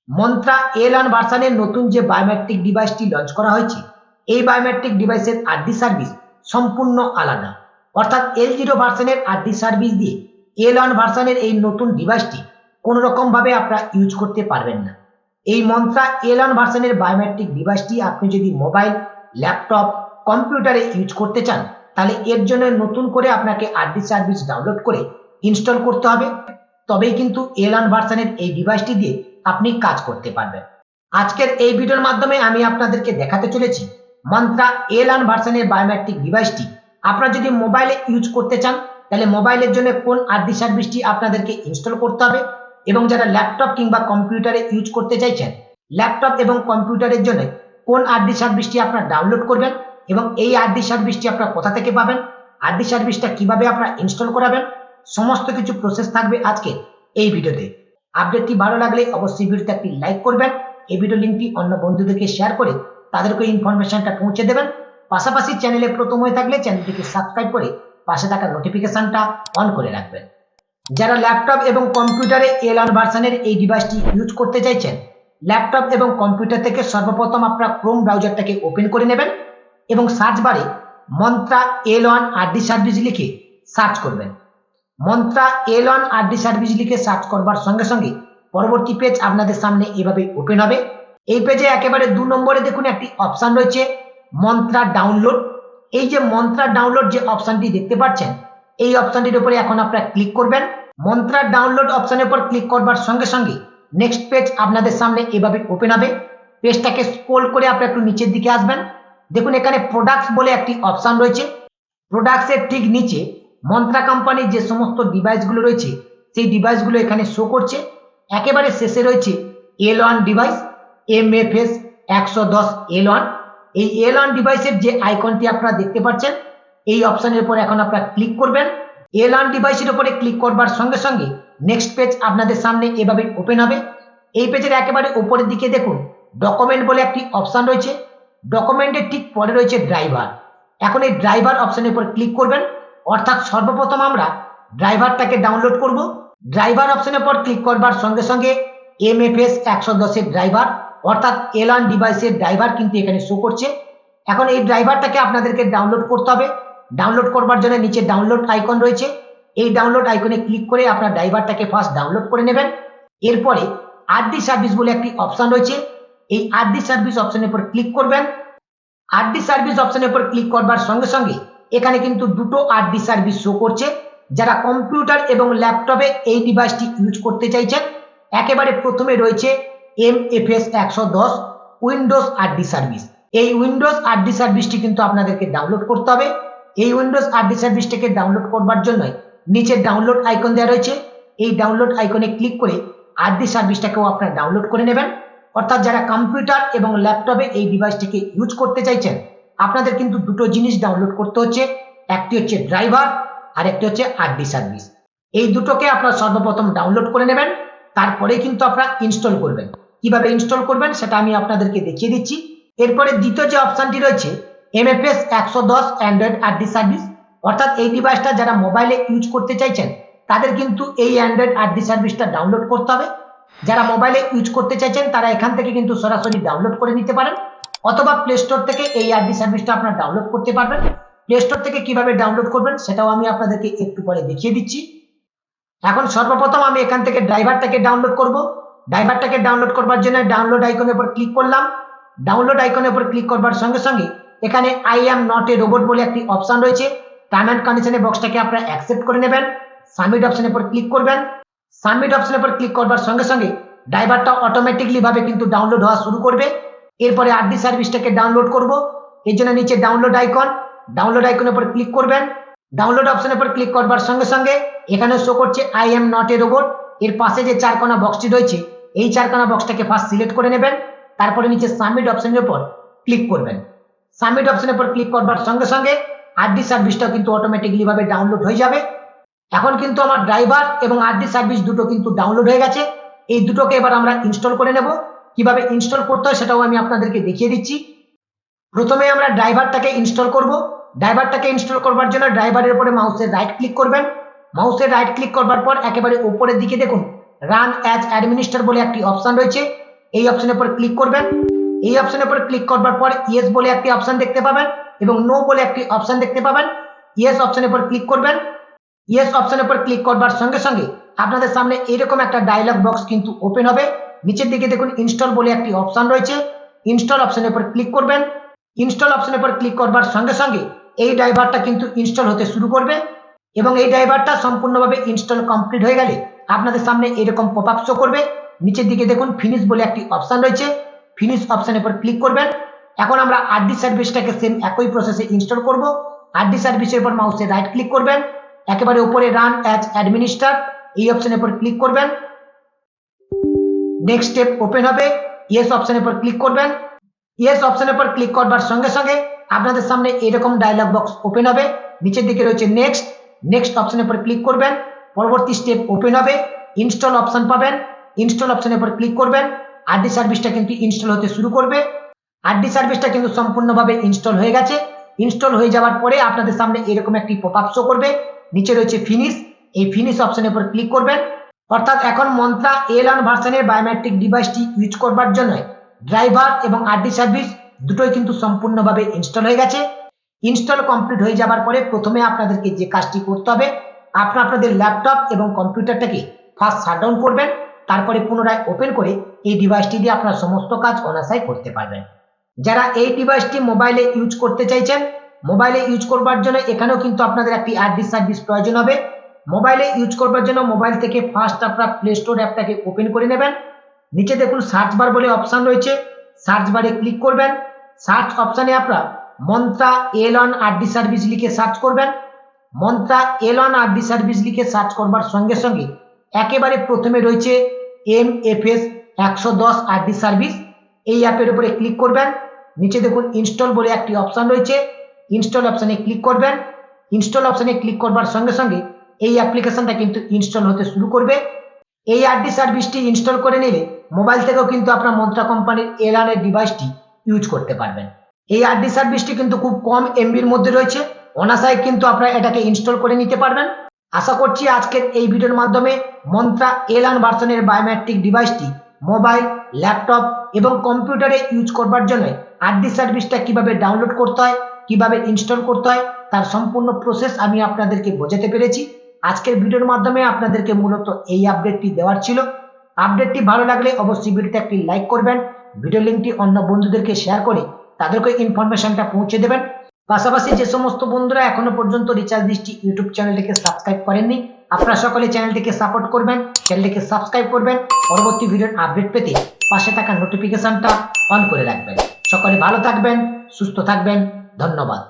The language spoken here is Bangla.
মন্ত্রা এল1 ভার্সনের নতুন যে বায়োমেট্রিক ডিভাইসটি লঞ্চ করা হয়েছে, এই বায়োমেট্রিক ডিভাইসের আরডি সার্ভিস সম্পূর্ণ আলাদা। অর্থাৎ L0 ভার্সনের আরডি সার্ভিস দিয়ে এল1 ভার্সনের এই নতুন ডিভাইসটি কোনো রকম ভাবে আপনারা ইউজ করতে পারবেন না। এই মন্ত্রা এল1 ভার্সনের বায়োমেট্রিক ডিভাইসটি আপনি যদি মোবাইল, ল্যাপটপ, কম্পিউটারে ইউজ করতে চান, তাহলে এর জন্য নতুন করে আপনাকে আরডি সার্ভিস ডাউনলোড করে ইনস্টল করতে হবে। তবেই কিন্তু এল1 ভার্সনের এই ডিভাইসটি দিয়ে আপনি কাজ করতে পারবেন। আজকের এই ভিডিওর মাধ্যমে আমি আপনাদেরকে দেখাতে চলেছি মন্ত্রা এল1 ভার্সনের বায়োমেট্রিক ডিভাইসটি আপনারা যদি মোবাইলে ইউজ করতে চান, তাহলে মোবাইলের জন্য কোন আরডি সার্ভিসটি আপনাদেরকে ইনস্টল করতে হবে, এবং যারা ল্যাপটপ কিংবা কম্পিউটারে ইউজ করতে চাইছেন, ল্যাপটপ এবং কম্পিউটারের জন্য কোন আরডি সার্ভিসটি আপনারা ডাউনলোড করবেন এবং এই আরডি সার্ভিসটি আপনারা কোথা থেকে পাবেন, আরডি সার্ভিসটা কিভাবে আপনারা ইনস্টল করাবেন, সমস্ত কিছু প্রসেস থাকবে আজকে এই ভিডিওতে। আপডেটটি ভালো লাগলে অবশ্যই ভিডিওতে একটি লাইক করবেন, এই ভিডিও লিঙ্কটি অন্য বন্ধুদেরকে শেয়ার করে তাদেরকে ইনফরমেশনটা পৌঁছে দেবেন। পাশাপাশি চ্যানেলে প্রথম হয়ে থাকলে চ্যানেলটিকে সাবস্ক্রাইব করে পাশে থাকা নোটিফিকেশনটা অন করে রাখবেন। যারা ল্যাপটপ এবং কম্পিউটারে এল1 ভার্সনের এই ডিভাইসটি ইউজ করতে চাইছেন, ল্যাপটপ এবং কম্পিউটার থেকে সর্বপ্রথম আপনারা ক্রোম ব্রাউজারটাকে ওপেন করে নেবেন এবং সার্চ বারে মন্ত্রা এল1 আরডি সার্ভিস লিখে সার্চ করবেন। মন্ত্রা এল1 আরডি সার্ভিস লিখে সার্চ করবার সঙ্গে সঙ্গে পরবর্তী পেজ আপনাদের সামনে এভাবে ওপেন হবে। এই পেজে একেবারে 2 নম্বরে দেখুন একটি অপশন রয়েছে মন্ত্রা ডাউনলোড। এই যে মন্ত্রা ডাউনলোড যে অপশনটি দেখতে পাচ্ছেন, এই অপশনটির উপরে এখন আপনারা ক্লিক করবেন। মন্ত্রা ডাউনলোড অপশনের উপর ক্লিক করবার সঙ্গে সঙ্গে নেক্সট পেজ আপনাদের সামনে এভাবে ওপেন হবে। পেজটাকে স্ক্রল করে আপনারা একটু নিচের দিকে আসবেন। দেখুন এখানে প্রোডাক্টস বলে একটি অপশন রয়েছে। প্রোডাক্টসের ঠিক নিচে মন্ত্রা কোম্পানির যে সমস্ত ডিভাইসগুলো রয়েছে সেই ডিভাইসগুলো এখানে শো করছে। একেবারে শেষে রয়েছে এল1 ডিভাইস MFS 110 L1। এই এল1 ডিভাইসের যে আইকনটি আপনারা দেখতে পাচ্ছেন, এই অপশনের উপর এখন আপনারা ক্লিক করবেন। এল1 ডিভাইসের উপরে ক্লিক করবার সঙ্গে সঙ্গে নেক্সট পেজ আপনাদের সামনে এভাবে ওপেন হবে। এই পেজের একেবারে উপরের দিকে দেখুন ডকুমেন্ট বলে একটি অপশন রয়েছে। ডকুমেন্টের ঠিক পরে রয়েছে ড্রাইভার। এখন এই ড্রাইভার অপশনের উপর ক্লিক করবেন। অর্থাৎ সর্বপ্রথম আমরা ড্রাইভারটাকে ডাউনলোড করব। ড্রাইভার অপশনের উপর ক্লিক করবার সঙ্গে সঙ্গে MFS 110 এর ড্রাইভার অর্থাৎ এল1 ডিভাইসের ড্রাইভার কিন্তু এখানে শো করছে। এখন এই ড্রাইভারটাকে আপনাদেরকে ডাউনলোড করতে হবে। ডাউনলোড করবার জন্য নিচে ডাউনলোড আইকন রয়েছে। এই ডাউনলোড আইকনে ক্লিক করে আপনার ড্রাইভারটাকে ফার্স্ট ডাউনলোড করে নেবেন। এরপরে আরডি সার্ভিস বলে একটি অপশন রয়েছে। এই আরডি সার্ভিস অপশনের উপর ক্লিক করবেন। আরডি সার্ভিস অপশনের উপর ক্লিক করবার সঙ্গে সঙ্গে এখানে কিন্তু দুটো আরডি সার্ভিস শো করছে। যারা কম্পিউটার এবং ল্যাপটপে এই ডিভাইসটি ইউজ করতে চাইছেন, একেবারে প্রথমে রয়েছে MFS 110 উইন্ডোজ আরডি সার্ভিস। এই উইন্ডোজ আরডি সার্ভিসটি কিন্তু আপনাদেরকে ডাউনলোড করতে হবে। এই উইন্ডোজ আরডি সার্ভিসটিকে ডাউনলোড করবার জন্য নিচে ডাউনলোড আইকন দেওয়া রয়েছে। এই ডাউনলোড আইকনে ক্লিক করে আরডি সার্ভিসটাকেও আপনারা ডাউনলোড করে নেবেন। অর্থাৎ যারা কম্পিউটার এবং ল্যাপটপে এই ডিভাইসটিকে ইউজ করতে চাইছেন, আপনাদের কিন্তু দুটো জিনিস ডাউনলোড করতে হচ্ছে। একটি হচ্ছে ড্রাইভার আর একটি হচ্ছে আরডি সার্ভিস। এই দুটোকে আপনারা সর্বপ্রথম ডাউনলোড করে নেবেন, তারপরে কিন্তু আপনারা ইনস্টল করবেন। কিভাবে ইনস্টল করবেন সেটা আমি আপনাদেরকে দেখিয়ে দিচ্ছি। এরপরে দ্বিতীয় যে অপশনটি রয়েছে MFS 110 অ্যান্ড্রয়েড আরডি সার্ভিস। অর্থাৎ এই ডিভাইসটা যারা মোবাইলে ইউজ করতে চাইছেন, তাদের কিন্তু এই অ্যান্ড্রয়েড আরডি সার্ভিসটা ডাউনলোড করতে হবে। যারা মোবাইলে ইউজ করতে চাইছেন তারা এখান থেকে কিন্তু সরাসরি ডাউনলোড করে নিতে পারেন, অথবা প্লে স্টোর থেকে এই আরডি সার্ভিসটা আপনারা ডাউনলোড করতে পারবেন। প্লে স্টোর থেকে কিভাবে ডাউনলোড করবেন সেটাও আমি আপনাদেরকে একটু পরে দেখিয়ে দিচ্ছি। এখন সর্বপ্রথম আমি এখান থেকে ড্রাইভারটাকে ডাউনলোড করব। ড্রাইভারটাকে ডাউনলোড করবার জন্য ডাউনলোড আইকনের উপর ক্লিক করলাম। ডাউনলোড আইকনের উপর ক্লিক করবার সঙ্গে সঙ্গে এখানে I am not a robot বলে একটি অপশন রয়েছে। টার্ম অ্যান্ড কন্ডিশনের বক্সটাকে আপনারা অ্যাকসেপ্ট করে নেবেন। সাবমিট অপশনের উপর ক্লিক করবেন। সাবমিট অপশনের উপর ক্লিক করবার সঙ্গে সঙ্গে ড্রাইভারটা অটোমেটিকলি ভাবে কিন্তু ডাউনলোড হওয়া শুরু করবে। এরপরে আরডি সার্ভিসটাকে ডাউনলোড করব। এর জন্য নিচে ডাউনলোড আইকনের উপর ক্লিক করবেন। ডাউনলোড অপশনের উপর ক্লিক করবার সঙ্গে সঙ্গে এখানে শো করছে I am not a robot. এর পাশে যে চারকোনা বক্সটি রয়েছে, এই চারকোনা বক্সটাকে ফার্স্ট সিলেক্ট করে নেবেন। তারপরে নিচে সাবমিট অপশনের উপর ক্লিক করবেন। সাবমিট অপশনের উপর ক্লিক করবার সঙ্গে সঙ্গে আরডি সার্ভিসটাও কিন্তু অটোমেটিকলি ভাবে ডাউনলোড হয়ে যাবে। এখন কিন্তু আমার ড্রাইভার এবং আরডি সার্ভিস দুটো কিন্তু ডাউনলোড হয়ে গেছে। এই দুটোকে এবার আমরা ইনস্টল করে নেব। কিভাবে ইনস্টল করতে হয় সেটাও আমি আপনাদেরকে দেখিয়ে দিচ্ছি। প্রথমে আমরা ড্রাইভারটাকে ইনস্টল করব। ড্রাইভারটাকে ইনস্টল করবার জন্য ড্রাইভারের উপরে মাউসের রাইট ক্লিক করবেন। মাউসের রাইট ক্লিক করবার পর একেবারে উপরের দিকে দেখুন রান অ্যাজ অ্যাডমিনিস্ট্রেটর বলে একটি অপশন রয়েছে। এই অপশনের উপর ক্লিক করবেন। এই অপশনের উপর ক্লিক করবার পর ইয়েস বলে একটি অপশন দেখতে পাবেন এবং নো বলে একটি অপশন দেখতে পাবেন। ইয়েস অপশনের উপর ক্লিক করবেন। ইয়েস অপশনের উপর ক্লিক করবার সঙ্গে সঙ্গে আপনাদের সামনে এরকম একটা ডায়লগ বক্স কিন্তু ওপেন হবে। নিচের দিকে দেখুন ইনস্টল বলে একটি অপশন রয়েছে। ইনস্টল অপশনের উপর ক্লিক করবেন। ইনস্টল অপশনের উপর ক্লিক করবার সঙ্গে সঙ্গে এই ড্রাইভারটা কিন্তু ইনস্টল হতে শুরু করবে এবং এই ড্রাইভারটা সম্পূর্ণভাবে ইনস্টল কমপ্লিট হয়ে গেলে আপনাদের সামনে এরকম পপ আপ শো করবে। নিচের দিকে দেখুন ফিনিশ বলে একটি অপশন রয়েছে। ফিনিশ অপশনের উপর ক্লিক করবেন। এখন আমরা আরডি সার্ভিসটাকে সেম একই প্রসেসে ইনস্টল করব। আরডি সার্ভিসের উপর মাউসে রাইট ক্লিক করবেন। একেবারে উপরে রান অ্যাজ অ্যাডমিনিস্ট্রেটর এই অপশনের উপর ক্লিক করবেন। নেক্সট স্টেপ ওপেন হবে। ইয়েস অপশনের উপর ক্লিক করবেন। ইয়েস অপশনের উপর ক্লিক করবার সঙ্গে সঙ্গে আপনাদের সামনে এরকম ডায়লগ বক্স ওপেন হবে। নিচের দিকে রয়েছে নেক্সট। নেক্সট অপশনের উপর ক্লিক করবেন। পরবর্তী স্টেপ ওপেন হবে। ইনস্টল অপশন পাবেন। ইনস্টল অপশনের উপর ক্লিক করবেন। আরডি সার্ভিসটা কিন্তু ইনস্টল হতে শুরু করবে। আরডি সার্ভিসটা কিন্তু সম্পূর্ণভাবে ইনস্টল হয়ে গেছে। ইনস্টল হয়ে যাওয়ার পরে আপনাদের সামনে এরকম একটি পপ আপ শো করবে। নিচে রয়েছে ফিনিশ। এই ফিনিশ অপশনের উপর ক্লিক করবেন। অর্থাৎ এখন মন্ত্রা এল1 ভার্সনের বায়োমেট্রিক ডিভাইসটি ইউজ করবার জন্য ড্রাইভার এবং আরডি সার্ভিস দুটোই কিন্তু সম্পূর্ণভাবে ইনস্টল হয়ে গেছে। ইনস্টল কমপ্লিট হয়ে যাবার পরে প্রথমে আপনাদেরকে যে কাজটি করতে হবে, আপনাদের ল্যাপটপ এবং কম্পিউটারটাকে ফার্স্ট শাটডাউন করবেন। তারপরে পুনরায় ওপেন করে এই ডিভাইসটি দিয়ে আপনার সমস্ত কাজ অনায়াসে করতে পারবেন। যারা এই ডিভাইসটি মোবাইলে ইউজ করতে চাইছেন, মোবাইলে ইউজ করবার জন্য এখানেও কিন্তু আপনাদের একটি আরডি সার্ভিস প্রয়োজন হবে। মোবাইলে ইউজ করবার জন্য মোবাইল থেকে ফার্স্ট আপনার প্লে স্টোর অ্যাপটাকে ওপেন করে নেবেন। নিচে দেখুন সার্চ বার বলে অপশন রয়েছে। সার্চ বারে ক্লিক করবেন। সার্চ অপশনে আপনারা মন্ত্রা এল1 আরডি সার্ভিস লিখে সার্চ করবেন। মন্ত্রা এল1 আরডি সার্ভিস লিখে সার্চ করবার সঙ্গে সঙ্গে একেবারে প্রথমে রয়েছে MFS 110 আরডি সার্ভিস। এই অ্যাপের উপরে ক্লিক করবেন। নিচে দেখুন ইনস্টল বলে একটি অপশন রয়েছে। ইনস্টল অপশনে ক্লিক করবেন। ইনস্টল অপশনে ক্লিক করবার সঙ্গে সঙ্গে এই অ্যাপ্লিকেশনটা কিন্তু ইনস্টল হতে শুরু করবে। এই আরডি সার্ভিসটি ইনস্টল করে নিলে মোবাইল থেকেও কিন্তু আপনার মন্ত্রা কোম্পানির এল1 এর ডিভাইসটি ইউজ করতে পারবেন। এই আরডি সার্ভিসটি কিন্তু খুব কম এমবির মধ্যে রয়েছে। অনায়াসে কিন্তু আপনারা এটাকে ইনস্টল করে নিতে পারবেন। আশা করছি আজকের এই ভিডিওর মাধ্যমে মন্ত্রা এল1 ভার্সনের বায়োমেট্রিক ডিভাইসটি মোবাইল, ল্যাপটপ এবং কম্পিউটারে ইউজ করবার জন্য আরডি সার্ভিসটা কিভাবে ডাউনলোড করতে হয়, কিভাবে ইনস্টল করতে হয় তার সম্পূর্ণ প্রসেস আমি আপনাদেরকে বোঝাতে পেরেছি। আজকের ভিডিওর মাধ্যমে আপনাদেরকে মূলত এই আপডেটটি দেওয়ার ছিল। আপডেটটি ভালো লাগলে অবশ্যই ভিডিওতে একটি লাইক করবেন। ভিডিও লিঙ্কটি অন্য বন্ধুদেরকে শেয়ার করে তাদেরকে ইনফরমেশনটা পৌঁছে দেবেন। পাশাপাশি যে সমস্ত বন্ধুরা এখনো পর্যন্ত রিচার্জ দৃষ্টি ইউটিউব চ্যানেলটিকে সাবস্ক্রাইব করেননি, আপনারা সকলে চ্যানেলটিকে সাপোর্ট করবেন, চ্যানেলটিকে সাবস্ক্রাইব করবেন, পরবর্তী ভিডিওর আপডেট পেতে পাশে থাকা নোটিফিকেশনটা অন করে রাখবেন। সকলে ভালো থাকবেন, সুস্থ থাকবেন। ধন্যবাদ।